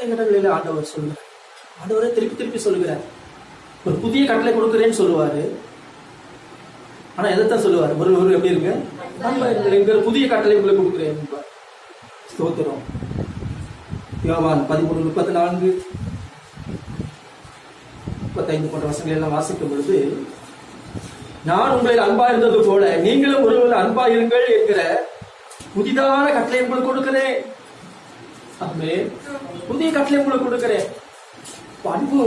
இடங்களில் ஆண்டவர் சொல்லுகிறார். ஆண்டவரே திருப்பி திருப்பி சொல்லுகிறார். ஒரு புதிய கட்டளை கொடுக்குறேன்னு சொல்லுவாரு. ஆனா எதைத்தான் சொல்லுவார்? ஒரு எப்படி இருங்க, எங்க புதிய கட்டளை உங்களை கொடுக்குறேன். ஸ்தோத்திரம். யோவான் 13:34, 35 போன்ற வசனங்கள் எல்லாம் வாசிக்கும் பொழுது, நான் உங்களில் அன்பா இருந்தது போல நீங்களும் ஒருவர் அன்பா இருங்கள் என்கிற புதிதான கட்டளை உங்களுக்கு கொடுக்கிறேன். புதிய கட்டளை உங்களுக்கு கொடுக்கிறேன். அன்பு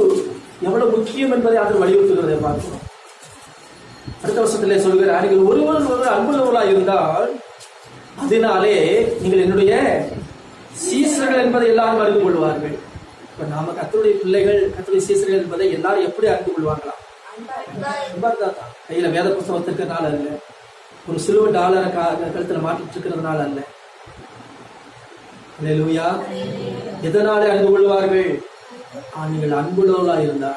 எவ்வளவு முக்கியம் என்பதை அவர் வலியுறுத்துகிறதை பார்க்கிறோம். அடுத்த வருஷத்திலே சொல்கிறார், நீங்கள் ஒருவர் அன்புள்ளவர்களா இருந்தால் அதனாலே நீங்கள் என்னுடைய சீசர்கள் என்பதை எல்லாரும் அறிந்து கொள்வார்கள். இப்ப நாம கர்த்தருடைய பிள்ளைகள், கர்த்தருடைய சீசர்கள் என்பதை எல்லாரும் எப்படி அறிந்து கொள்வாங்களா? கையில வேத புத்தகம் இருக்கிறதுனால அல்ல, ஒரு சிலுவை டாலரை கழுத்துல மாட்டிட்டு இருக்கிறதுனால அல்ல. அல்லேலூயா. எதனாலே அறிந்து கொள்வார்கள்? நீங்கள் அன்புள்ளவர்களா இருந்தா,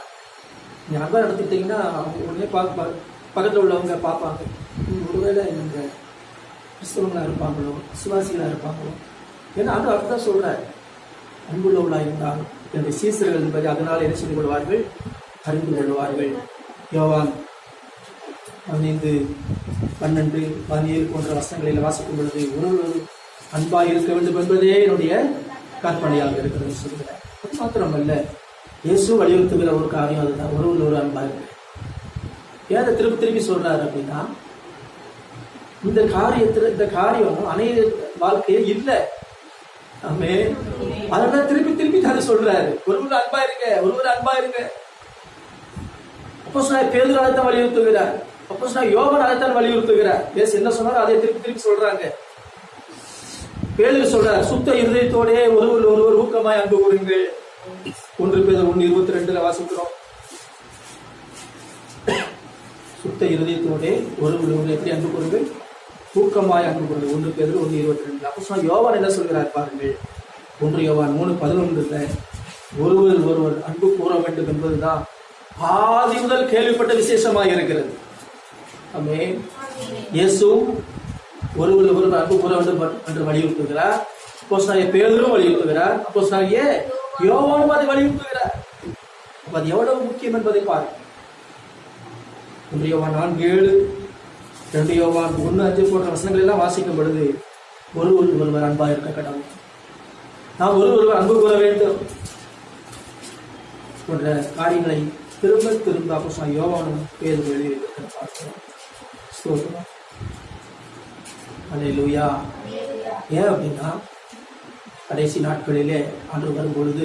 நீங்க அன்பா நடத்திட்டீங்கன்னா உடனே பக்கத்துல உள்ளவங்க பார்ப்பாங்க, ஒருவேளை நீங்க கிறிஸ்தவங்களா இருப்பாங்களோ, விசுவாசிகளா இருப்பாங்களோ. ஏன்னா அந்த அர்த்தம் சொல்ற, அன்புள்ளவர்களா இருந்தாலும் என்னுடைய சீசர்கள் என்பதை அதனால என்ன செய்து கொள்வார்கள்? அறிந்து கொள்வார்கள். யோவான் 15, 12, 17 போன்ற வசனங்களில் வாசிக்கும் பொழுது ஒரு அன்பாக இருக்க வேண்டும் என்பதே என்னுடைய கற்பனையாக இருக்கிறது சொல்கிறேன். அது மாத்திரமல்ல, இயேசு வலியுறுத்துகிற ஒரு காரியம் அதுதான், ஒரு அன்பாக இருக்கு. ஏன் திருப்பி திருப்பி சொல்றாரு அப்படின்னா, இந்த காரியம் அநேக வாழ்க்கையில் இல்லை. அதனால திருப்பி திருப்பி தான் சொல்றாரு, ஒருவர் அன்பா இருங்க, ஒருவர் அன்பா இருங்க. அப்போஸ்தலனாகிய பேதுரு அதைத்தான் வலியுறுத்துகிறார். அப்போஸ்தலனாகிய யோவான் அதைத்தான் வலியுறுத்துகிறார். இயேசு என்ன சொன்னாரோ அதை திருப்பி திருப்பி சொல்றாங்க. பேதுரு சொல்றார், சுத்த இருதயத்தோட ஒருவர் ஊக்கமாய் அன்பு கூறுங்கள். 1 பேதுரு 1:22 வாசிக்கிறோம். சுத்த இருதயத்தோட ஒருவர் எப்படி அன்பு கூறுங்கள்? ஊக்கமாய் அன்பு கூறுங்கள். 1 பேதுரு 1:22. அப்போஸ்தலனாகிய யோவான் என்ன சொல்கிறார் பாருங்கள். 1 யோவான் 3:11 ஒருவர் அன்பு கூற வேண்டும் என்பதுதான் ஆதி முதல் கேள்விப்பட்ட விசேஷமாக இருக்கிறது. ஆமென். இயேசு ஒருவர் அன்பு கூற வேண்டும் என்று வலியுறுத்துகிறார். அப்போஸ்தலனாகிய பேதுரு வலியுறுத்துகிறார். அப்போஸ்தலனாகிய யோவானும் அதை வலியுறுத்துகிறார். அது எவ்வளவு முக்கியம் என்பதை பாருங்கள். 1 யோவான் 4:7, 2 யோவான் 1:5 போன்ற வசனங்கள் எல்லாம் வாசிக்கும் பொழுது ஒருவர் அன்பா இருக்க கடவுள், நாம் ஒருவர் அன்பு கூற வேண்டும் போன்ற காரியங்களை திரும்ப திரும்ப அப்போஸ்தலனாகிய யோவானும் பேதுரு எழுதியிருக்கிறதை பார்க்கிறோம். ஸ்தோத்திரம். அல்லேலூயா. ஏன் அப்படின்னா, கடைசி நாட்களிலே ஆண்டவர் வரும்பொழுது